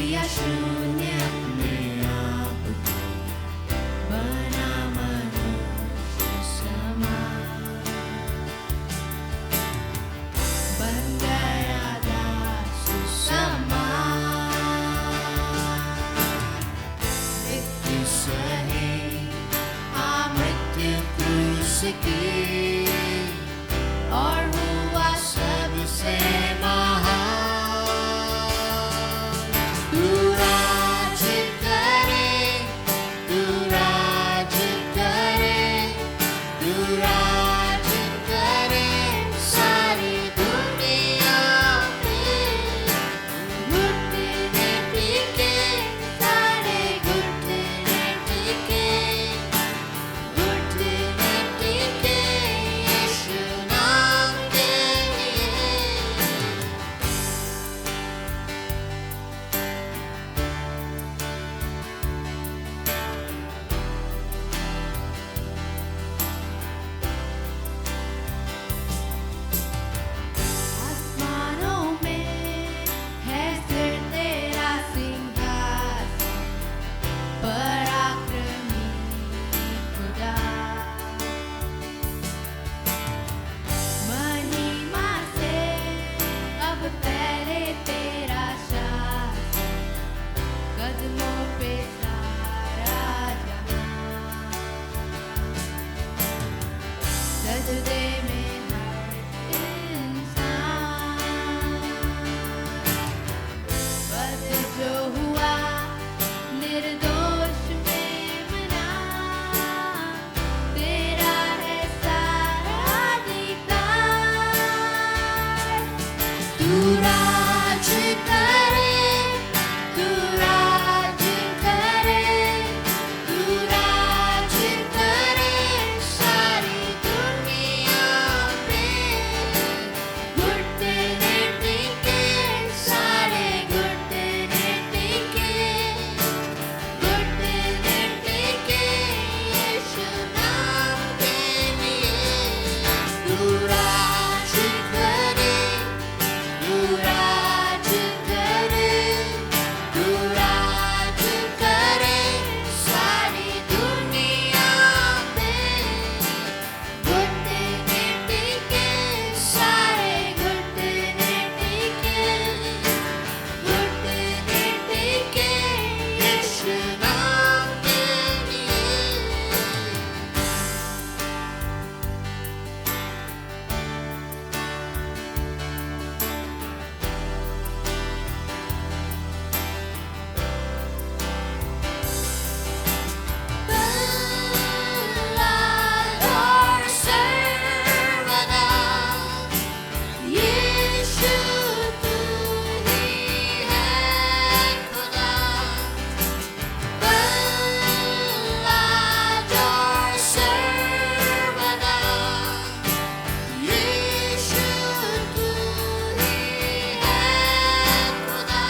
दिया शून्य अपने आप को, बना मनुष्य समान, बन गया दास समान। मृत्यु सही, मृत्यु क्रूस की, और हुआ सबसे महान। तू राज करे, तू राज करे, तू राज करे सारी दुनिया पे। घुटने टिके, सारे घुटने टिके, घुटने टिके यीशु नाम के लिए। आसमानों में है सिर तेरा सिंहासन, पराक्रमी खुदा। महिमा से अब फैले तेरा शासन, कदमों पे सारा जहां। सजदे में हर इंसान, बस जो हुआ निर्दोष मेमना, तेरा है सारा अधिकार। तू राज करे, तू राज करे, तू राज करे सारी दुनिया पे। घुटने टिके, सारे घुटने टिके, घुटने टिके यीशु नाम के लिए। तू राज करे, तू राज करे, तू राज करे सारी दुनिया पे। घुटने टिके, सारे घुटने टिके, घुटने टिके यीशु नाम के लिए। Blood और सर्वदा यीशु तू ही है खुदा। Blood और सर्वदा यीशु तू ही है खुदा।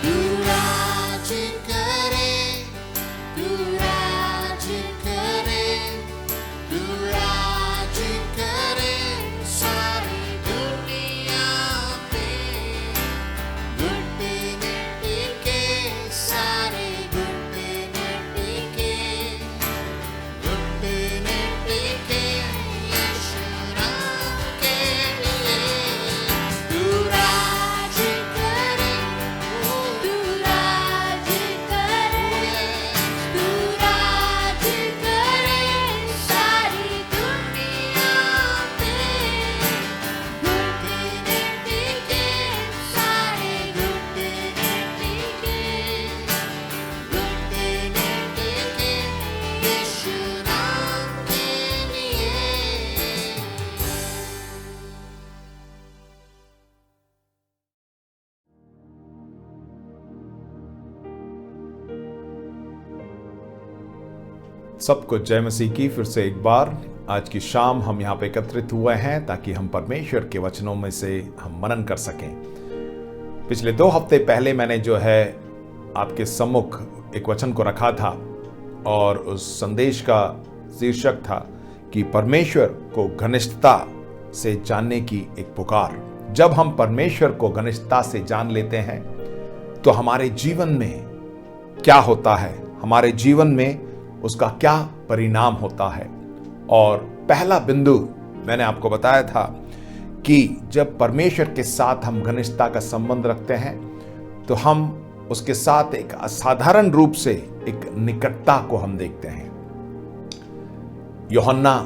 तू राज करे, तू राज करे, तू राज करे सारी दुनिया पे। घुटने टिके, सारे घुटने टिके, घुटने टिके यीशु नाम के लिए। तू राज करे, तू राज करे, तू राज करे सारी दुनिया पे। घुटने टिके, सारे घुटने टिके, घुटने टिके यीशु नाम के लिए। सबको जय मसीह की फिर से एक बार। आज की शाम हम यहाँ पे एकत्रित हुए हैं ताकि हम परमेश्वर के वचनों में से हम मनन कर सकें। पिछले 2 हफ्ते पहले मैंने जो है आपके सम्मुख एक वचन को रखा था और उस संदेश का शीर्षक था कि परमेश्वर को घनिष्ठता से जानने की एक पुकार। जब हम परमेश्वर को घनिष्ठता से जान लेते हैं तो हमारे जीवन में क्या होता है, हमारे जीवन में उसका क्या परिणाम होता है। और पहला बिंदु मैंने आपको बताया था कि जब परमेश्वर के साथ हम घनिष्ठता का संबंध रखते हैं तो हम उसके साथ एक असाधारण रूप से एक निकटता को हम देखते हैं। यूहन्ना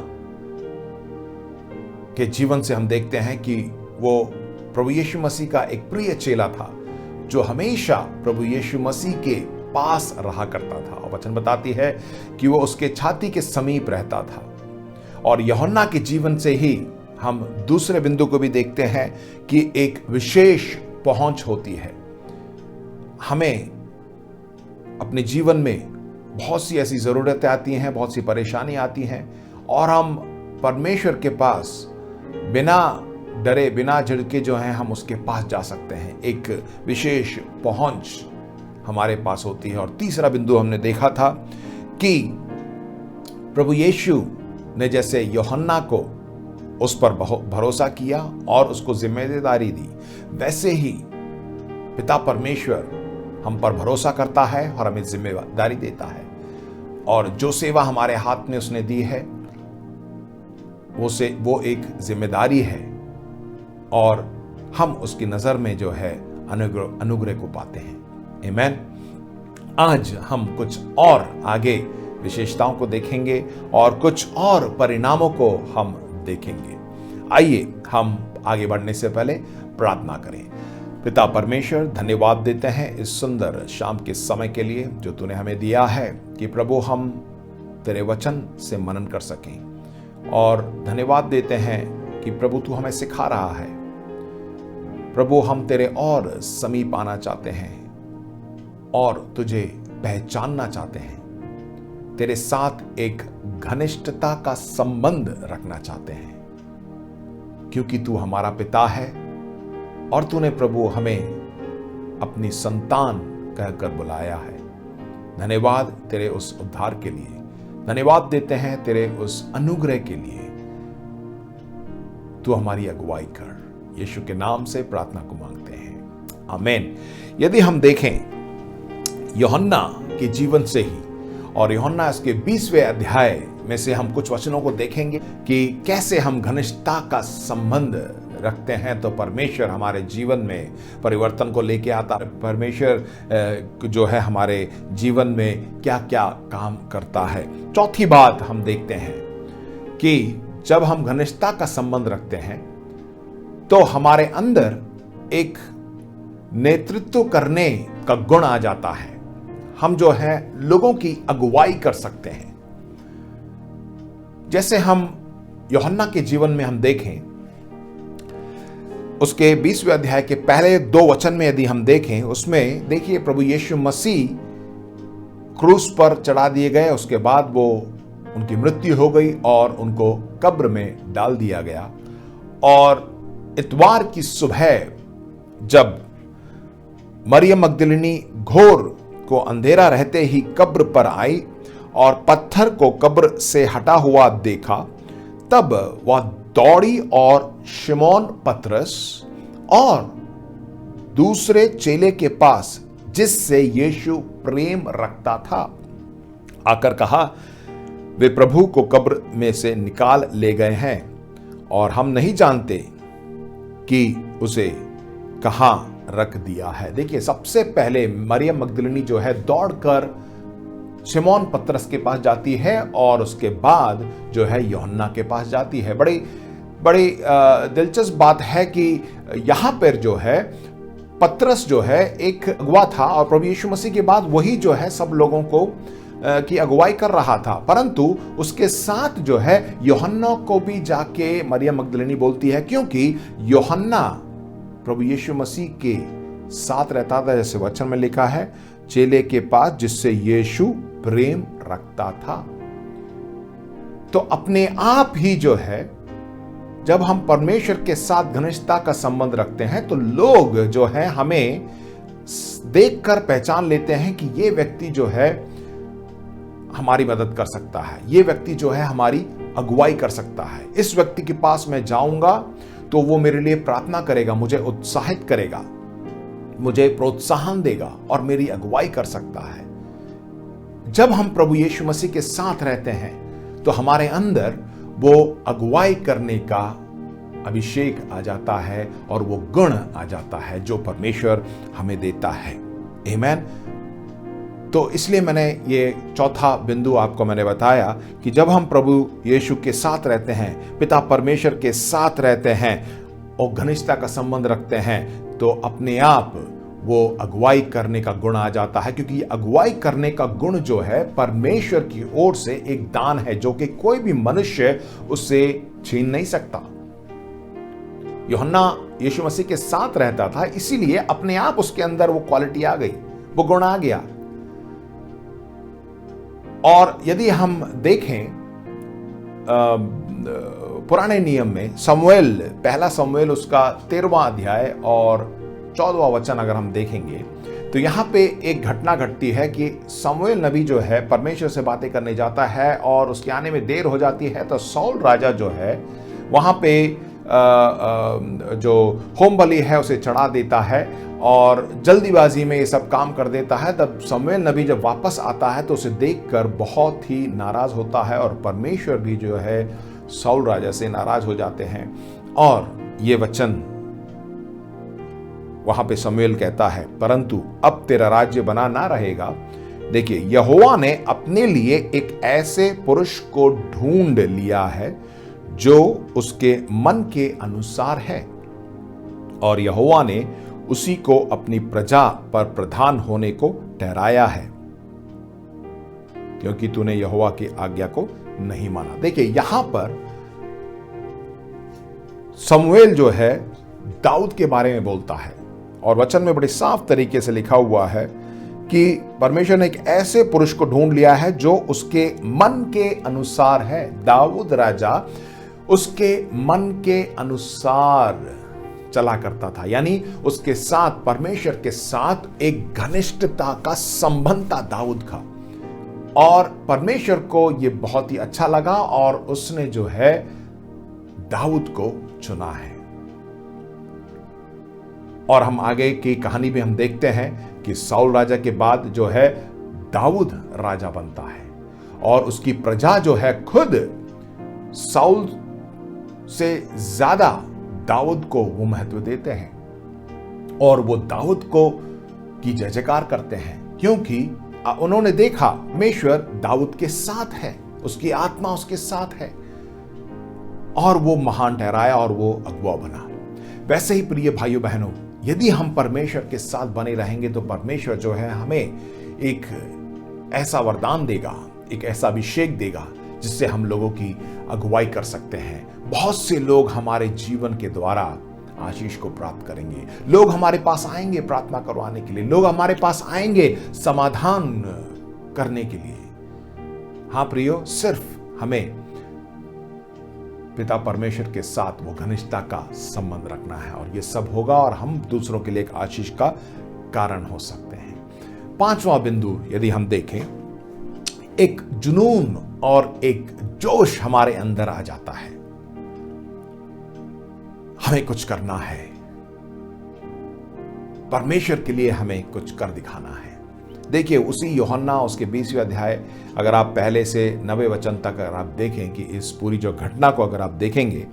के जीवन से हम देखते हैं कि वो प्रभु यीशु मसीह का एक प्रिय चेला था जो हमेशा प्रभु यीशु मसीह के पास रहा करता था, और वचन बताती है कि वो उसके छाती के समीप रहता था। और यूहन्ना के जीवन से ही हम दूसरे बिंदु को भी देखते हैं कि एक विशेष पहुंच होती है। हमें अपने जीवन में बहुत सी ऐसी जरूरतें आती हैं, बहुत सी परेशानी आती हैं, और हम परमेश्वर के पास बिना डरे बिना झिड़के जो हैं हम उसके पास जा सकते हैं। एक विशेष पहुंच हमारे पास होती है। और तीसरा बिंदु हमने देखा था कि प्रभु यीशु ने जैसे यूहन्ना को उस पर भरोसा किया और उसको जिम्मेदारी दी, वैसे ही पिता परमेश्वर हम पर भरोसा करता है और हमें जिम्मेदारी देता है। और जो सेवा हमारे हाथ में उसने दी है वो एक जिम्मेदारी है, और हम उसकी नजर में जो है अनुग्रह को पाते हैं। आमीन। आज हम कुछ और आगे विशेषताओं को देखेंगे और कुछ और परिणामों को हम देखेंगे। आइए हम आगे बढ़ने से पहले प्रार्थना करें। पिता परमेश्वर, धन्यवाद देते हैं इस सुंदर शाम के समय के लिए जो तूने हमें दिया है कि प्रभु हम तेरे वचन से मनन कर सकें। और धन्यवाद देते हैं कि प्रभु तू हमें सिखा रहा है। प्रभु हम तेरे और समीप आना चाहते हैं और तुझे पहचानना चाहते हैं, तेरे साथ एक घनिष्ठता का संबंध रखना चाहते हैं, क्योंकि तू हमारा पिता है और तूने प्रभु हमें अपनी संतान कहकर बुलाया है। धन्यवाद तेरे उस उद्धार के लिए, धन्यवाद देते हैं तेरे उस अनुग्रह के लिए। तू हमारी अगुवाई कर, यीशु के नाम से प्रार्थना को मांगते हैं, आमीन। यदि हम देखें यूहन्ना के जीवन से ही, और यूहन्ना इसके 20वें अध्याय में से हम कुछ वचनों को देखेंगे कि कैसे हम घनिष्ठता का संबंध रखते हैं तो परमेश्वर हमारे जीवन में परिवर्तन को लेके आता है। परमेश्वर जो है हमारे जीवन में क्या क्या काम करता है। चौथी बात हम देखते हैं कि जब हम घनिष्ठता का संबंध रखते हैं तो हमारे अंदर एक नेतृत्व करने का गुण आ जाता है। हम जो है लोगों की अगुवाई कर सकते हैं। जैसे हम यूहन्ना के जीवन में हम देखें, उसके 20वें अध्याय के पहले 2 वचन में यदि हम देखें, उसमें देखिए प्रभु यीशु मसीह क्रूस पर चढ़ा दिए गए, उसके बाद वो उनकी मृत्यु हो गई और उनको कब्र में डाल दिया गया। और इतवार की सुबह जब मरियम मगदलिनी घोर को अंधेरा रहते ही कब्र पर आई और पत्थर को कब्र से हटा हुआ देखा, तब वह दौड़ी और शिमोन पतरस और दूसरे चेले के पास जिससे यीशु प्रेम रखता था आकर कहा, वे प्रभु को कब्र में से निकाल ले गए हैं और हम नहीं जानते कि उसे कहां रख दिया है। देखिए, सबसे पहले मरियम मगदलिनी जो है दौड़कर शिमोन पतरस के पास जाती है और उसके बाद जो है यूहन्ना के पास जाती है। बड़ी दिलचस्प बात है कि यहां पर जो है पतरस जो है एक अगुवा था और प्रभु यीशु मसीह के बाद वही जो है सब लोगों को की अगुवाई कर रहा था, परंतु उसके साथ जो है यूहन्ना को भी जाके मरियम मगदलिनी बोलती है, क्योंकि यूहन्ना प्रभु यीशु मसीह के साथ रहता था, जैसे वचन में लिखा है, चेले के पास जिससे यीशु प्रेम रखता था। तो अपने आप ही जो है जब हम परमेश्वर के साथ घनिष्ठता का संबंध रखते हैं तो लोग जो है हमें देखकर पहचान लेते हैं कि ये व्यक्ति जो है हमारी मदद कर सकता है, ये व्यक्ति जो है हमारी अगुवाई कर सकता है, इस व्यक्ति के पास मैं जाऊंगा तो वो मेरे लिए प्रार्थना करेगा, मुझे उत्साहित करेगा। मुझे प्रोत्साहन देगा और मेरी अगुवाई कर सकता है। जब हम प्रभु यीशु मसीह के साथ रहते हैं तो हमारे अंदर वो अगुवाई करने का अभिषेक आ जाता है और वो गुण आ जाता है जो परमेश्वर हमें देता है। आमीन। तो इसलिए मैंने ये चौथा बिंदु आपको मैंने बताया कि जब हम प्रभु यीशु के साथ रहते हैं, पिता परमेश्वर के साथ रहते हैं और घनिष्ठता का संबंध रखते हैं, तो अपने आप वो अगुवाई करने का गुण आ जाता है, क्योंकि अगुवाई करने का गुण जो है परमेश्वर की ओर से एक दान है जो कि कोई भी मनुष्य उससे छीन नहीं सकता। यूहन्ना यीशु मसीह के साथ रहता था, इसीलिए अपने आप उसके अंदर वो क्वालिटी आ गई, वो गुण आ गया। और यदि हम देखें पुराने नियम में समूएल, पहला समूएल उसका 13वां अध्याय और 14वां वचन अगर हम देखेंगे तो यहां पे एक घटना घटती है कि समूएल नबी जो है परमेश्वर से बातें करने जाता है और उसके आने में देर हो जाती है, तो शाऊल राजा जो है वहां पे जो होम बलि है उसे चढ़ा देता है और जल्दीबाजी में ये सब काम कर देता है। तब समूएल नबी जब वापस आता है तो उसे देखकर बहुत ही नाराज होता है और परमेश्वर भी जो है शाऊल राजा से नाराज हो जाते हैं। और ये वचन वहां पे समूएल कहता है, परंतु अब तेरा राज्य बना ना रहेगा। देखिए, यहोवा ने अपने लिए एक ऐसे पुरुष को ढूंढ लिया है जो उसके मन के अनुसार है, और यहोवा ने उसी को अपनी प्रजा पर प्रधान होने को ठहराया है, क्योंकि तूने यहोवा की आज्ञा को नहीं माना। देखिए, यहां पर समूएल जो है दाऊद के बारे में बोलता है और वचन में बड़े साफ तरीके से लिखा हुआ है कि परमेश्वर ने एक ऐसे पुरुष को ढूंढ लिया है जो उसके मन के अनुसार है। दाऊद राजा उसके मन के अनुसार चला करता था, यानी उसके साथ, परमेश्वर के साथ एक घनिष्ठता का संबंध था दाऊद का, और परमेश्वर को यह बहुत ही अच्छा लगा और उसने जो है दाऊद को चुना है। और हम आगे की कहानी में हम देखते हैं कि शाऊल राजा के बाद जो है दाऊद राजा बनता है और उसकी प्रजा जो है खुद शाऊल से ज्यादा दाऊद को वो महत्व देते हैं और वो दाऊद को की जय जयकार करते हैं, क्योंकि उन्होंने देखा परमेश्वर दाऊद के साथ है, उसकी आत्मा उसके साथ है और वो महान ठहराया और वो अगुवा बना। वैसे ही प्रिय भाइयों बहनों, यदि हम परमेश्वर के साथ बने रहेंगे तो परमेश्वर जो है हमें एक ऐसा वरदान देगा, एक ऐसा अभिषेक देगा जिससे हम लोगों की अगुवाई कर सकते हैं। बहुत से लोग हमारे जीवन के द्वारा आशीष को प्राप्त करेंगे। लोग हमारे पास आएंगे प्रार्थना करवाने के लिए, लोग हमारे पास आएंगे समाधान करने के लिए। हाँ प्रियो, सिर्फ हमें पिता परमेश्वर के साथ वो घनिष्ठता का संबंध रखना है और ये सब होगा और हम दूसरों के लिए एक आशीष का कारण हो सकते हैं। पांचवां बिंदु यदि हम देखें, एक जुनून और एक जोश हमारे अंदर आ जाता है। हमें कुछ करना है, परमेश्वर के लिए हमें कुछ कर दिखाना है। देखिए, उसी यूहन्ना उसके 20वें अध्याय अगर आप पहले से 90 वचन तक अगर आप देखें कि इस पूरी जो घटना को अगर आप देखेंगे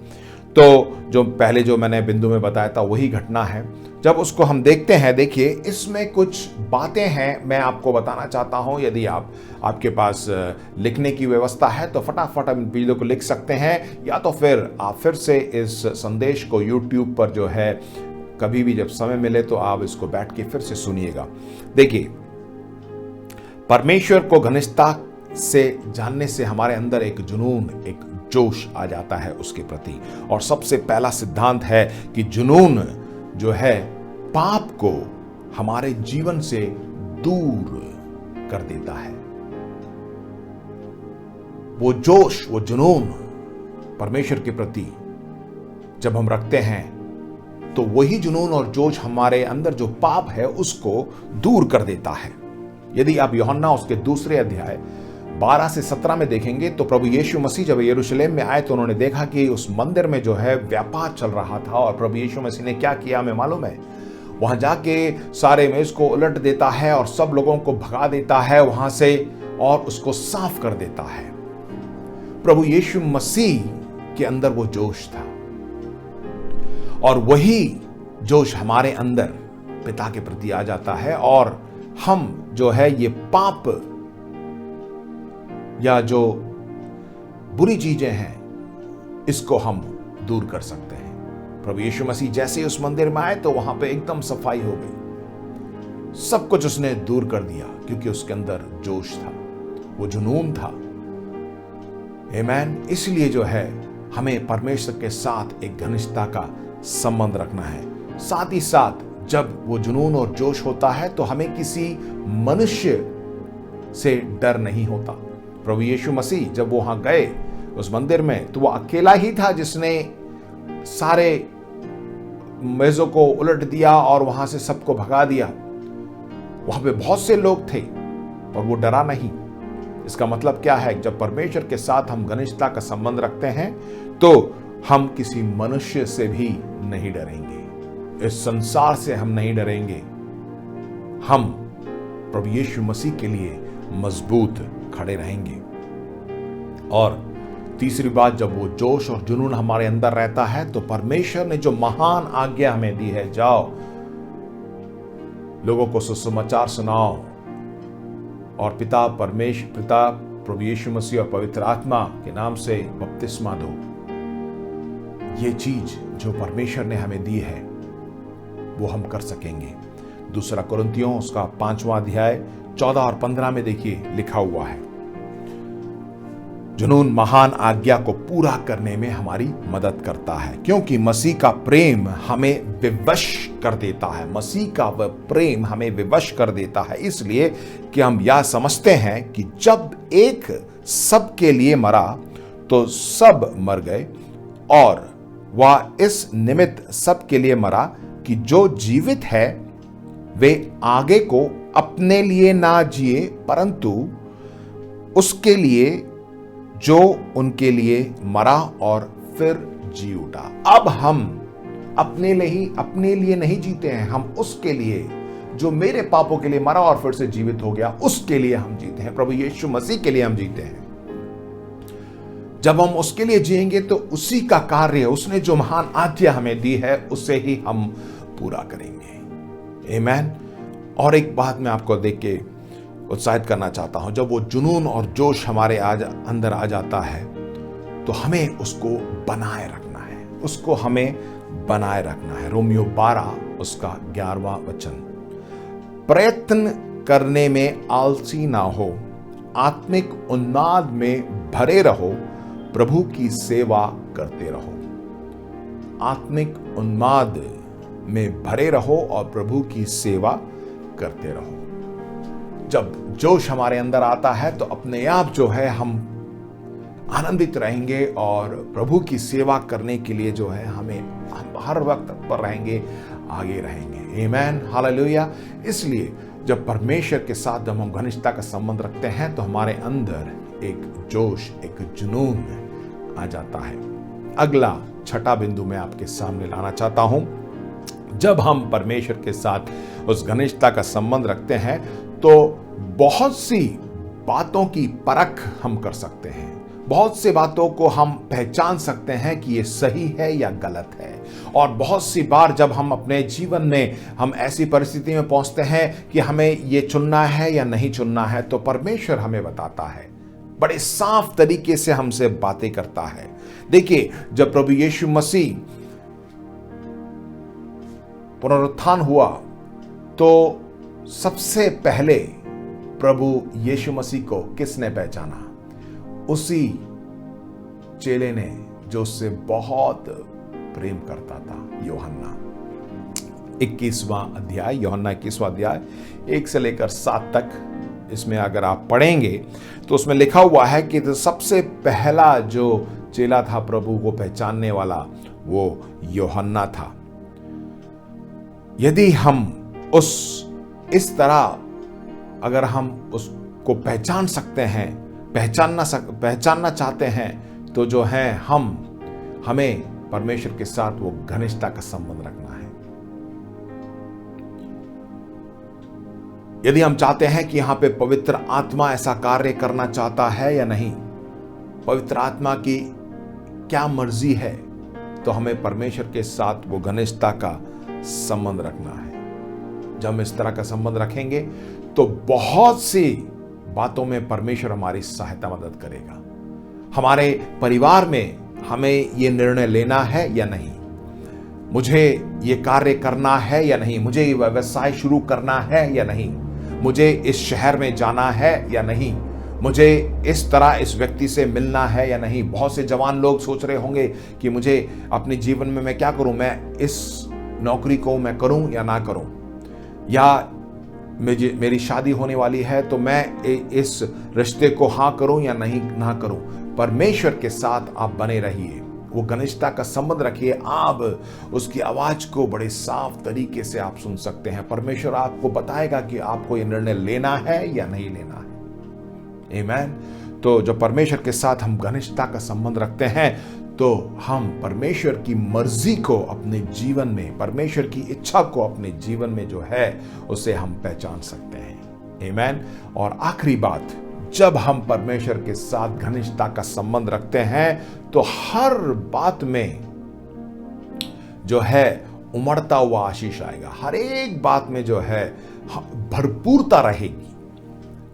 तो जो पहले जो मैंने बिंदु में बताया था वही घटना है। जब उसको हम देखते हैं, देखिए इसमें कुछ बातें हैं मैं आपको बताना चाहता हूं। यदि आपके पास लिखने की व्यवस्था है तो फटाफट हम वीडियो को लिख सकते हैं, या तो फिर आप फिर से इस संदेश को YouTube पर जो है कभी भी जब समय मिले तो आप इसको बैठ के फिर से सुनिएगा। देखिए, परमेश्वर को घनिष्ठता से जानने से हमारे अंदर एक जुनून, एक जोश आ जाता है उसके प्रति। और सबसे पहला सिद्धांत है कि जुनून जो है पाप को हमारे जीवन से दूर कर देता है। वो जोश, वो जुनून परमेश्वर के प्रति जब हम रखते हैं तो वही जुनून और जोश हमारे अंदर जो पाप है उसको दूर कर देता है। यदि आप यूहन्ना उसके 2 अध्याय 12 से 17 में देखेंगे तो प्रभु यीशु मसीह जब यरूशलेम में आए तो उन्होंने देखा कि उस मंदिर में जो है व्यापार चल रहा था, और प्रभु यीशु मसीह ने क्या किया हमें मालूम है। वहां जाके सारे मेज को उलट देता है और सब लोगों को भगा देता है वहां से और उसको साफ कर देता है। प्रभु यीशु मसीह के अंदर वो जोश था और वही जोश हमारे अंदर पिता के प्रति आ जाता है और हम जो है ये पाप या जो बुरी चीजें हैं इसको हम दूर कर सकते हैं। प्रभु यीशु मसीह जैसे उस मंदिर में आए तो वहां पे एकदम सफाई हो गई, सब कुछ उसने दूर कर दिया क्योंकि उसके अंदर जोश था, वो जुनून था। आमीन। इसलिए जो है हमें परमेश्वर के साथ एक घनिष्ठता का संबंध रखना है। साथ ही साथ जब वो जुनून और जोश होता है तो हमें किसी मनुष्य से डर नहीं होता। प्रभु यीशु मसीह जब वहां गए उस मंदिर में तो वो अकेला ही था जिसने सारे मेजों को उलट दिया और वहां से सबको भगा दिया। वहां पे बहुत से लोग थे और वो डरा नहीं। इसका मतलब क्या है? जब परमेश्वर के साथ हम घनिष्ठता का संबंध रखते हैं तो हम किसी मनुष्य से भी नहीं डरेंगे, इस संसार से हम नहीं डरेंगे। हम प्रभु यीशु मसीह के लिए मजबूत खड़े रहेंगे। और तीसरी बात, जब वो जोश और जुनून हमारे अंदर रहता है तो परमेश्वर ने जो महान आज्ञा हमें दी है, जाओ लोगों को सुसमाचार सुनाओ और पिता प्रभु यीशु मसीह और पवित्र आत्मा के नाम से बपतिस्मा दो। ये चीज जो परमेश्वर ने हमें दी है वो हम कर सकेंगे। दूसरा कुरिन्थियों उसका 5वां अध्याय 14 और 15 में देखिए लिखा हुआ है, जुनून महान आज्ञा को पूरा करने में हमारी मदद करता है क्योंकि मसीह का प्रेम हमें विवश कर देता है। मसीह का वह प्रेम हमें विवश कर देता है इसलिए कि हम यह समझते हैं कि जब एक सब के लिए मरा तो सब मर गए और वह इस निमित्त सब के लिए मरा कि जो जीवित है वे आगे को अपने लिए ना जिए परंतु उसके लिए जो उनके लिए मरा और फिर जी उठा। अब हम अपने लिए नहीं जीते हैं, हम उसके लिए जो मेरे पापों के लिए मरा और फिर से जीवित हो गया, उसके लिए हम जीते हैं। प्रभु यीशु मसीह के लिए हम जीते हैं। जब हम उसके लिए जिएंगे तो उसी का कार्य, उसने जो महान आज्ञा हमें दी है उसे ही हम पूरा करेंगे। आमीन। और एक बात मैं आपको देख के उत्साहित करना चाहता हूं, जब वो जुनून और जोश हमारे अंदर आ जाता है तो हमें उसको बनाए रखना है, उसको हमें बनाए रखना है। रोमियो 12 उसका 11वां वचन, प्रयत्न करने में आलसी ना हो, आत्मिक उन्माद में भरे रहो, प्रभु की सेवा करते रहो। आत्मिक उन्माद में भरे रहो और प्रभु की सेवा करते रहो। जब जोश हमारे अंदर आता है तो अपने आप जो है हम आनंदित रहेंगे और प्रभु की सेवा करने के लिए जो है हम हर वक्त पर रहेंगे, आगे रहेंगे। आमीन, हालेलुया। इसलिए जब परमेश्वर के साथ जब हम घनिष्ठता का संबंध रखते हैं तो हमारे अंदर एक जोश, एक जुनून आ जाता है। अगला छठा बिंदु मैं आपके सामने लाना चाहता हूं। जब हम परमेश्वर के साथ उस घनिष्ठता का संबंध रखते हैं तो बहुत सी बातों की परख हम कर सकते हैं, बहुत सी बातों को हम पहचान सकते हैं कि ये सही है या गलत है। और बहुत सी बार जब हम अपने जीवन में हम ऐसी परिस्थिति में पहुंचते हैं कि हमें ये चुनना है या नहीं चुनना है तो परमेश्वर हमें बताता है, बड़े साफ तरीके से हमसे बातें करता है। देखिए, जब प्रभु यीशु मसीह पुनरुत्थान हुआ तो सबसे पहले प्रभु यीशु मसीह को किसने पहचाना? उसी चेले ने जो उससे बहुत प्रेम करता था, यूहन्ना। 21वां अध्याय, यूहन्ना 21वां अध्याय 1 से लेकर 7 तक, इसमें अगर आप पढ़ेंगे तो उसमें लिखा हुआ है कि तो सबसे पहला जो चेला था प्रभु को पहचानने वाला वो यूहन्ना था। यदि हम इस तरह अगर हम उसको पहचान सकते हैं, पहचानना चाहते हैं तो जो है हमें परमेश्वर के साथ वो घनिष्ठता का संबंध रखना है। यदि हम चाहते हैं कि यहां पे पवित्र आत्मा ऐसा कार्य करना चाहता है या नहीं, पवित्र आत्मा की क्या मर्जी है, तो हमें परमेश्वर के साथ वो घनिष्ठता का संबंध रखना है। जब हम इस तरह का संबंध रखेंगे तो बहुत सी बातों में परमेश्वर हमारी सहायता मदद करेगा। हमारे परिवार में हमें ये निर्णय लेना है या नहीं, मुझे ये कार्य करना है या नहीं, मुझे ये व्यवसाय शुरू करना है या नहीं, मुझे इस शहर में जाना है या नहीं, मुझे इस तरह इस व्यक्ति से मिलना है या नहीं। बहुत से जवान लोग सोच रहे होंगे कि मुझे अपने जीवन में मैं क्या करूं, मैं इस नौकरी को मैं करूं या ना करूं, या मेरी शादी होने वाली है तो मैं इस रिश्ते को हाँ करूं या नहीं ना करूं। परमेश्वर के साथ आप बने रहिए, वो घनिष्ठता का संबंध रखिए। आप उसकी आवाज को बड़े साफ तरीके से आप सुन सकते हैं। परमेश्वर आपको बताएगा कि आपको ये निर्णय लेना है या नहीं लेना है। आमीन। तो जब परमेश्वर के साथ हम घनिष्ठता का संबंध रखते हैं तो हम परमेश्वर की मर्जी को अपने जीवन में, परमेश्वर की इच्छा को अपने जीवन में जो है उसे हम पहचान सकते हैं। आमीन। और आखिरी बात, जब हम परमेश्वर के साथ घनिष्ठता का संबंध रखते हैं तो हर बात में जो है उमड़ता हुआ आशीष आएगा। हर एक बात में जो है भरपूरता रहेगी।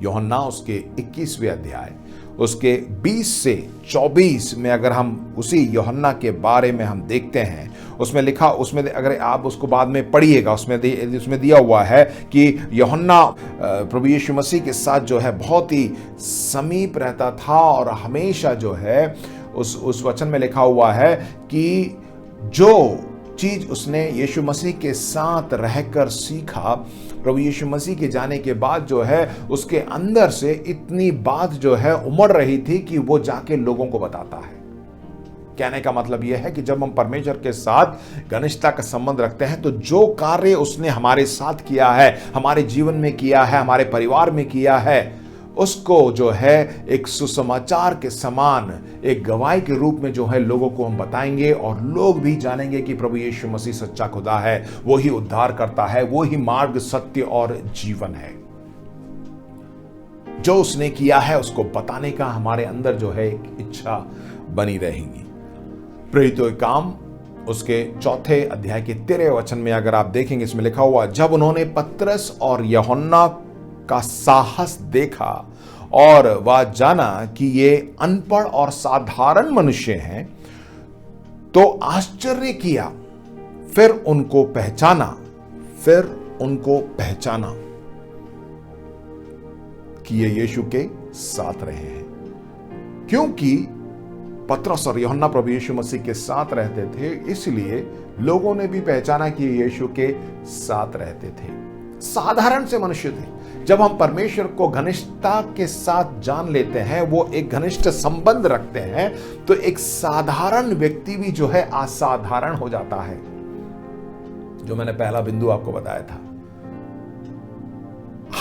यूहन्ना उसके 21वें अध्याय उसके 20 से 24 में अगर हम उसी यूहन्ना के बारे में हम देखते हैं, उसमें लिखा, उसमें अगर आप उसको बाद में पढ़िएगा, उसमें दिया हुआ है कि यूहन्ना प्रभु यीशु मसीह के साथ जो है बहुत ही समीप रहता था और हमेशा जो है उस वचन में लिखा हुआ है कि जो चीज उसने यीशु मसीह के साथ रहकर सीखा, प्रभु यीशु मसीह के जाने के बाद जो है उसके अंदर से इतनी बात जो है उमड़ रही थी कि वो जाके लोगों को बताता है। कहने का मतलब यह है कि जब हम परमेश्वर के साथ घनिष्ठता का संबंध रखते हैं तो जो कार्य उसने हमारे साथ किया है, हमारे जीवन में किया है, हमारे परिवार में किया है, उसको जो है एक सुसमाचार के समान एक गवाही के रूप में जो है लोगों को हम बताएंगे और लोग भी जानेंगे कि प्रभु यीशु मसीह सच्चा खुदा है, वो ही उद्धार करता है, वो ही मार्ग, सत्य और जीवन है। जो उसने किया है उसको बताने का हमारे अंदर जो है एक इच्छा बनी रहेगी। प्रेरितों के काम उसके 4 अध्याय के 13 वचन में अगर आप देखेंगे, इसमें लिखा हुआ, जब उन्होंने पतरस और यूहन्ना का साहस देखा और वह जाना कि ये अनपढ़ और साधारण मनुष्य हैं तो आश्चर्य किया। फिर उनको पहचाना कि ये यीशु के साथ रहे हैं, क्योंकि पतरस और यूहन्ना प्रभु यीशु मसीह के साथ रहते थे, इसलिए लोगों ने भी पहचाना कि यीशु के साथ रहते थे। साधारण से मनुष्य थे। जब हम परमेश्वर को घनिष्ठता के साथ जान लेते हैं, वो एक घनिष्ठ संबंध रखते हैं, तो एक साधारण व्यक्ति भी जो है असाधारण हो जाता है। जो मैंने पहला बिंदु आपको बताया था,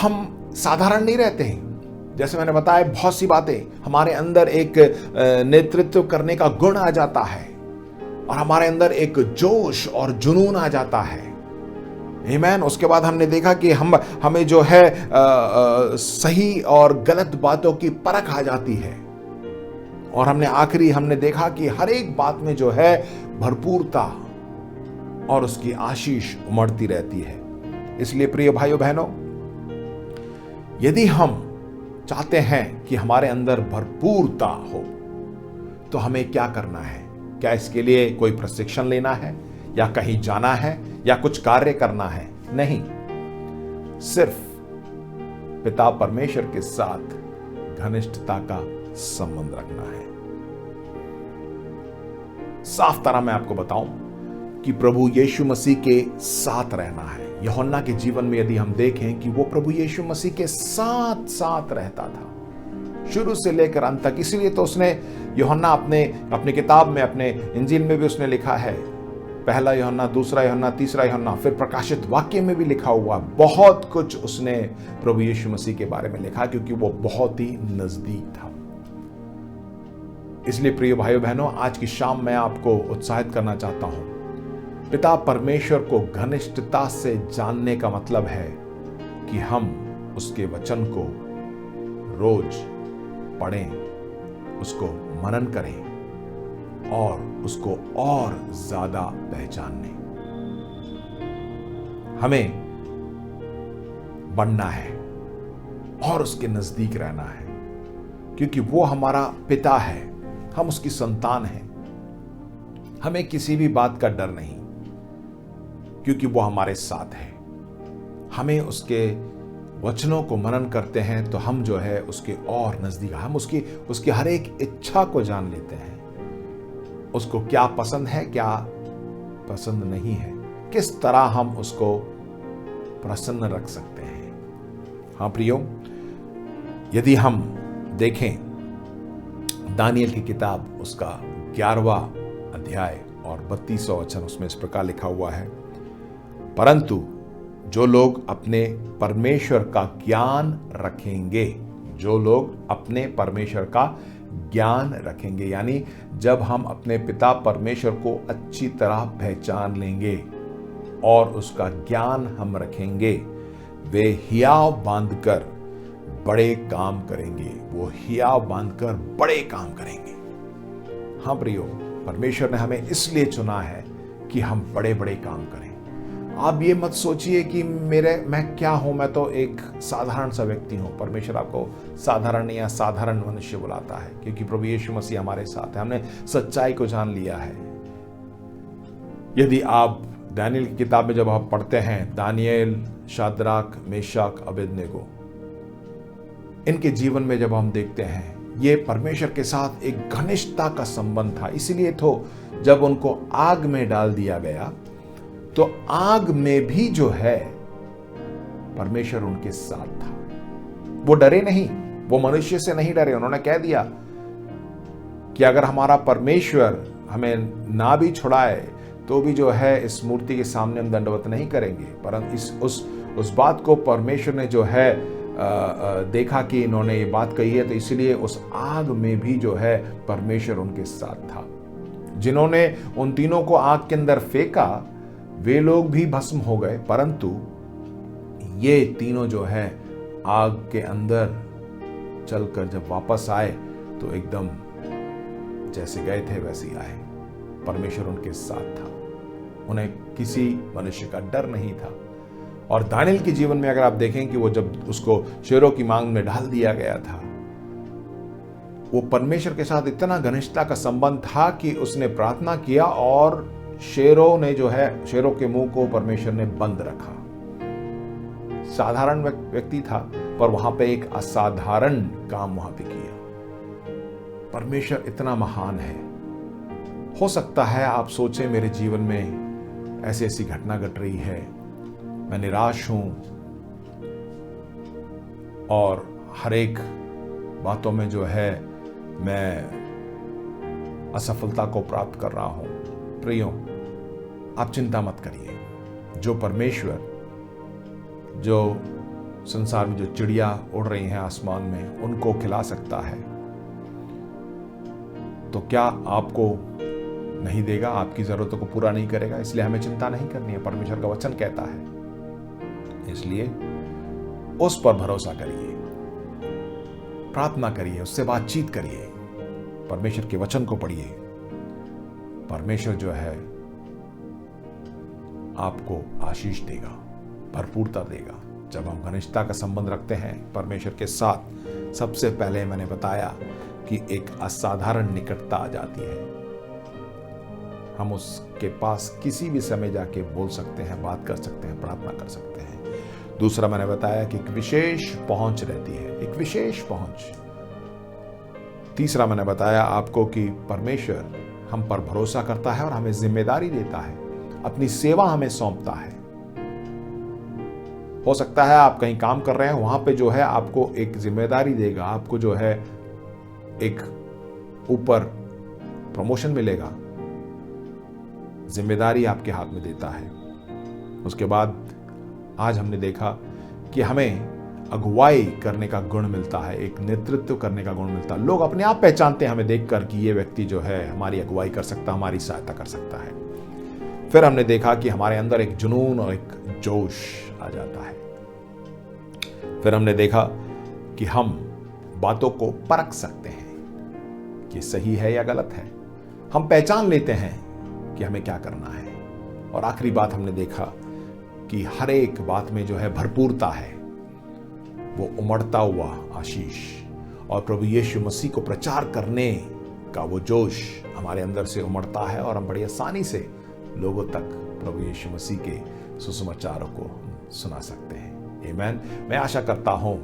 हम साधारण नहीं रहते हैं। जैसे मैंने बताया, बहुत सी बातें हमारे अंदर एक नेतृत्व करने का गुण आ जाता है और हमारे अंदर एक जोश और जुनून आ जाता है। आमीन। उसके बाद हमने देखा कि हमें जो है सही और गलत बातों की परख आ जाती है और हमने देखा कि हर एक बात में जो है भरपूरता और उसकी आशीष उमड़ती रहती है। इसलिए प्रिय भाइयों बहनों, यदि हम चाहते हैं कि हमारे अंदर भरपूरता हो तो हमें क्या करना है? क्या इसके लिए कोई प्रशिक्षण लेना है या कहीं जाना है या कुछ कार्य करना है? नहीं, सिर्फ पिता परमेश्वर के साथ घनिष्ठता का संबंध रखना है। साफ तरह मैं आपको बताऊं कि प्रभु यीशु मसीह के साथ रहना है। यूहन्ना के जीवन में यदि हम देखें कि वो प्रभु यीशु मसीह के साथ साथ रहता था शुरू से लेकर अंत तक। इसलिए तो उसने यूहन्ना अपने किताब में, अपने इंजील में भी उसने लिखा है, पहला यूहन्ना, दूसरा यूहन्ना, तीसरा यूहन्ना, फिर प्रकाशित वाक्य में भी लिखा हुआ। बहुत कुछ उसने प्रभु यीशु मसीह के बारे में लिखा, क्योंकि वो बहुत ही नजदीक था। इसलिए प्रिय भाइयों बहनों, आज की शाम मैं आपको उत्साहित करना चाहता हूं। पिता परमेश्वर को घनिष्ठता से जानने का मतलब है कि हम उसके वचन को रोज पढ़ें, उसको मनन करें और उसको और ज्यादा पहचान लें। हमें बढ़ना है और उसके नजदीक रहना है, क्योंकि वो हमारा पिता है, हम उसकी संतान हैं। हमें किसी भी बात का डर नहीं, क्योंकि वो हमारे साथ है। हमें उसके वचनों को मनन करते हैं तो हम जो है उसके और नजदीक, हम उसकी हर एक इच्छा को जान लेते हैं। उसको क्या पसंद है, क्या पसंद नहीं है, किस तरह हम उसको प्रसन्न रख सकते हैं। हाँ प्रियो, यदि हम देखें दानियल की किताब, उसका 11वां अध्याय और 32वां वचन, उसमें इस प्रकार लिखा हुआ है, परंतु जो लोग अपने परमेश्वर का ज्ञान रखेंगे, जो लोग अपने परमेश्वर का ज्ञान रखेंगे, यानी जब हम अपने पिता परमेश्वर को अच्छी तरह पहचान लेंगे और उसका ज्ञान हम रखेंगे, वे हियाव बांधकर बड़े काम करेंगे। वो हियाव बांधकर बड़े काम करेंगे। हाँ प्रियो, परमेश्वर ने हमें इसलिए चुना है कि हम बड़े बड़े काम करें। आप ये मत सोचिए कि मैं क्या हूं, मैं तो एक साधारण सा व्यक्ति हूं। परमेश्वर आपको साधारण या साधारण मनुष्य बुलाता है, क्योंकि प्रभु यीशु मसीह हमारे साथ है। हमने सच्चाई को जान लिया है। यदि आप दानियल की किताब में जब आप पढ़ते हैं, दानियल, शाद्राक, मेशक, अबेदनेगो, इनके जीवन में जब हम देखते हैं, ये परमेश्वर के साथ एक घनिष्ठता का संबंध था। इसीलिए तो जब उनको आग में डाल दिया गया, तो आग में भी जो है परमेश्वर उनके साथ था। वो डरे नहीं, वो मनुष्य से नहीं डरे। उन्होंने कह दिया कि अगर हमारा परमेश्वर हमें ना भी छुड़ाए तो भी जो है इस मूर्ति के सामने हम दंडवत नहीं करेंगे। परंतु उस बात को परमेश्वर ने जो है देखा कि इन्होंने ये बात कही है, तो इसलिए उस आग में भी जो है परमेश्वर उनके साथ था। जिन्होंने उन तीनों को आग के अंदर फेंका, वे लोग भी भस्म हो गए, परंतु ये तीनों जो है आग के अंदर चलकर जब वापस आए तो एकदम जैसे गए थे वैसे ही आए। परमेश्वर उनके साथ था, उन्हें किसी मनुष्य का डर नहीं था। और दानियल के जीवन में अगर आप देखें कि वो जब उसको शेरों की मांग में डाल दिया गया था, वो परमेश्वर के साथ इतना घनिष्ठता का संबंध था कि उसने प्रार्थना किया और शेरों ने जो है, शेरों के मुंह को परमेश्वर ने बंद रखा। साधारण व्यक्ति था, पर वहां पे एक असाधारण काम वहां पे किया। परमेश्वर इतना महान है। हो सकता है आप सोचें, मेरे जीवन में ऐसी ऐसी घटना घट रही है, मैं निराश हूं और हर एक बातों में जो है मैं असफलता को प्राप्त कर रहा हूं। प्रियो, आप चिंता मत करिए। जो परमेश्वर, जो संसार में जो चिड़िया उड़ रही हैं आसमान में, उनको खिला सकता है, तो क्या आपको नहीं देगा? आपकी जरूरतों को पूरा नहीं करेगा? इसलिए हमें चिंता नहीं करनी है। परमेश्वर का वचन कहता है, इसलिए उस पर भरोसा करिए, प्रार्थना करिए, उससे बातचीत करिए, परमेश्वर के वचन को पढ़िए। परमेश्वर जो है आपको आशीष देगा, भरपूरता देगा। जब हम घनिष्ठता का संबंध रखते हैं परमेश्वर के साथ, सबसे पहले मैंने बताया कि एक असाधारण निकटता आ जाती है। हम उसके पास किसी भी समय जाके बोल सकते हैं, बात कर सकते हैं, प्रार्थना कर सकते हैं। दूसरा मैंने बताया कि एक विशेष पहुंच रहती है, एक विशेष पहुंच। तीसरा मैंने बताया आपको कि परमेश्वर हम पर भरोसा करता है और हमें जिम्मेदारी देता है, अपनी सेवा हमें सौंपता है। हो सकता है आप कहीं काम कर रहे हैं, वहां पे जो है आपको एक जिम्मेदारी देगा, आपको जो है एक ऊपर प्रमोशन मिलेगा, जिम्मेदारी आपके हाथ में देता है। उसके बाद आज हमने देखा कि हमें अगुवाई करने का गुण मिलता है, एक नेतृत्व करने का गुण मिलता है। लोग अपने आप पहचानते हैं हमें देखकर कि ये व्यक्ति जो है हमारी अगुवाई कर सकता, हमारी सहायता कर सकता है। फिर हमने देखा कि हमारे अंदर एक जुनून और एक जोश आ जाता है। फिर हमने देखा कि हम बातों को परख सकते हैं कि सही है या गलत है। हम पहचान लेते हैं कि हमें क्या करना है। और आखिरी बात हमने देखा कि हर एक बात में जो है भरपूरता है, वो उमड़ता हुआ आशीष और प्रभु यीशु मसीह को प्रचार करने का वो जोश हमारे अंदर से उमड़ता है और हम बड़ी आसानी से लोगों तक प्रभु यीशु मसीह के सुसमाचारों को सुना सकते हैं। आमीन। मैं आशा करता हूं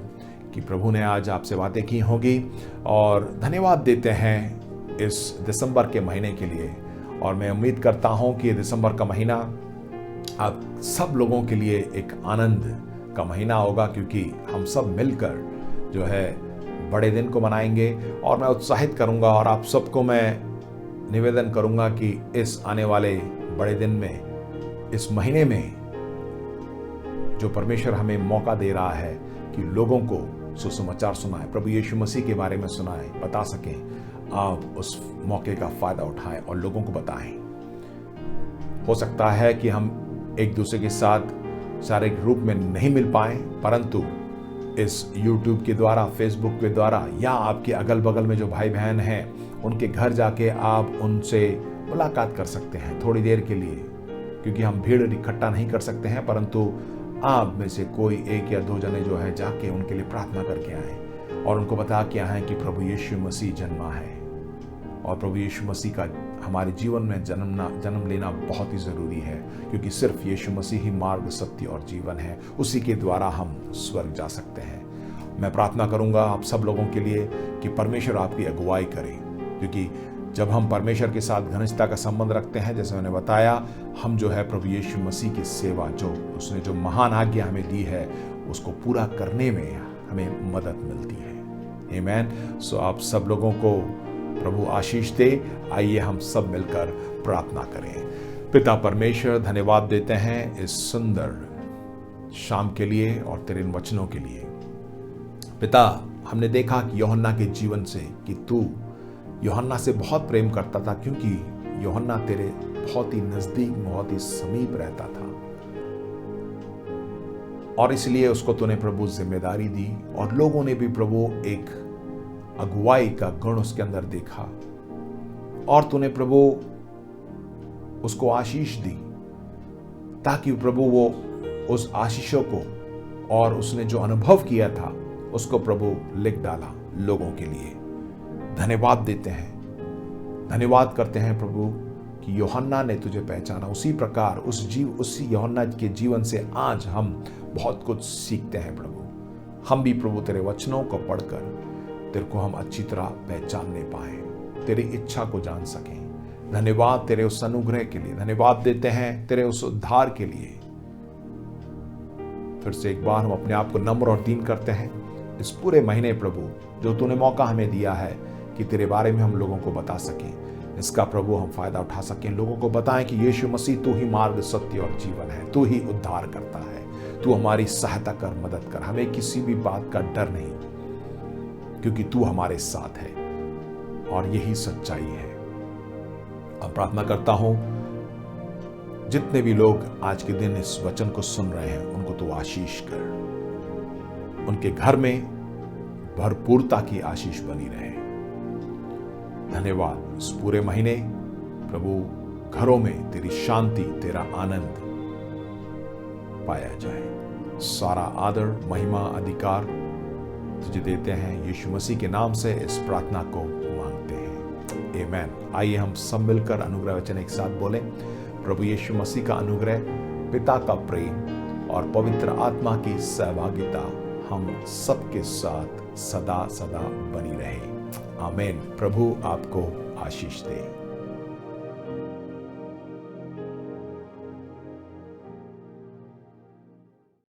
कि प्रभु ने आज आपसे बातें की होंगी और धन्यवाद देते हैं इस दिसंबर के महीने के लिए। और मैं उम्मीद करता हूं कि दिसंबर का महीना आप सब लोगों के लिए एक आनंद का महीना होगा, क्योंकि हम सब मिलकर जो है बड़े दिन को मनाएंगे। और मैं उत्साहित करूंगा और आप सबको मैं निवेदन करूंगा कि इस आने वाले बड़े दिन में, इस महीने में जो परमेश्वर हमें मौका दे रहा है कि लोगों को सुसमाचार सुनाए, प्रभु यीशु मसीह के बारे में सुनाए, बता सकें, आप उस मौके का फायदा उठाएं और लोगों को बताएं। हो सकता है कि हम एक दूसरे के साथ शारीरिक रूप में नहीं मिल पाए, परंतु इस YouTube के द्वारा, Facebook के द्वारा, या आपके अगल बगल में जो भाई बहन हैं उनके घर जाके आप उनसे मुलाकात कर सकते हैं थोड़ी देर के लिए, क्योंकि हम भीड़ इकट्ठा नहीं कर सकते हैं, परंतु आप में से कोई एक या दो जने जो है जाके उनके लिए प्रार्थना करके आए और उनको बता के आए कि प्रभु यीशु मसीह जन्मा है और प्रभु यीशु मसीह का हमारे जीवन में जन्म लेना बहुत ही ज़रूरी है, क्योंकि सिर्फ यीशु मसीह ही मार्ग, सत्य और जीवन है। उसी के द्वारा हम स्वर्ग जा सकते हैं। मैं प्रार्थना करूंगा आप सब लोगों के लिए कि परमेश्वर आपकी अगुवाई करे, क्योंकि जब हम परमेश्वर के साथ घनिष्ठता का संबंध रखते हैं, जैसे मैंने बताया, हम जो है प्रभु यीशु मसीह की सेवा, जो उसने जो महान आज्ञा हमें दी है, उसको पूरा करने में हमें मदद मिलती है। आमीन। सो आप सब लोगों को प्रभु आशीष दे। आइए हम सब मिलकर प्रार्थना करें। पिता परमेश्वर, धन्यवाद देते हैं इस सुंदर शाम के लिए और तेरे इन वचनों के लिए। पिता, हमने देखा कि यूहन्ना के जीवन से कि तू यूहन्ना से बहुत प्रेम करता था, क्योंकि यूहन्ना तेरे बहुत ही नजदीक, बहुत ही समीप रहता था, और इसलिए उसको तूने प्रभु जिम्मेदारी दी और लोगों ने भी प्रभु एक अगुवाई का गुण उसके अंदर देखा और तूने प्रभु उसको आशीष दी, ताकि प्रभु वो उस आशीषों को और उसने जो अनुभव किया था उसको प्रभु लिख डाला लोगों के लिए। धन्यवाद देते हैं, धन्यवाद करते हैं प्रभु कि यूहन्ना ने तुझे पहचाना। उसी प्रकार उसी यूहन्ना के जीवन से आज हम बहुत कुछ सीखते हैं प्रभु। हम भी प्रभु तेरे वचनों को पढ़कर तेरे को हम अच्छी तरह पहचानने पाए, तेरी इच्छा को जान सकें। धन्यवाद तेरे उस अनुग्रह के लिए, धन्यवाद देते हैं तेरे उस उद्धार के लिए। फिर से एक बार हम अपने आप को नम्र और दीन करते हैं इस पूरे महीने प्रभु, जो तूने मौका हमें दिया है कि तेरे बारे में हम लोगों को बता सकें। इसका प्रभु हम फायदा उठा सकें, लोगों को बताएं कि यीशु मसीह तू ही मार्ग, सत्य और जीवन है, तू ही उद्धार करता है। तू हमारी सहायता कर, मदद कर, हमें किसी भी बात का डर नहीं, क्योंकि तू हमारे साथ है और यही सच्चाई है। अब प्रार्थना करता हूं, जितने भी लोग आज के दिन इस वचन को सुन रहे हैं उनको तू आशीष कर, उनके घर में भरपूरता की आशीष बनी रहे। धन्यवाद। इस पूरे महीने प्रभु घरों में तेरी शांति, तेरा आनंद पाया जाए। सारा आदर, महिमा, अधिकार तुझे देते हैं, यीशु मसीह के नाम से इस प्रार्थना को मांगते हैं। आमीन। आइए हम सब मिलकर अनुग्रह वचन एक साथ बोलें। प्रभु यीशु मसीह का अनुग्रह, पिता का प्रेम और पवित्र आत्मा की सहभागिता हम सबके साथ सदा सदा बनी रहे। आमीन। प्रभु आपको आशीष दे।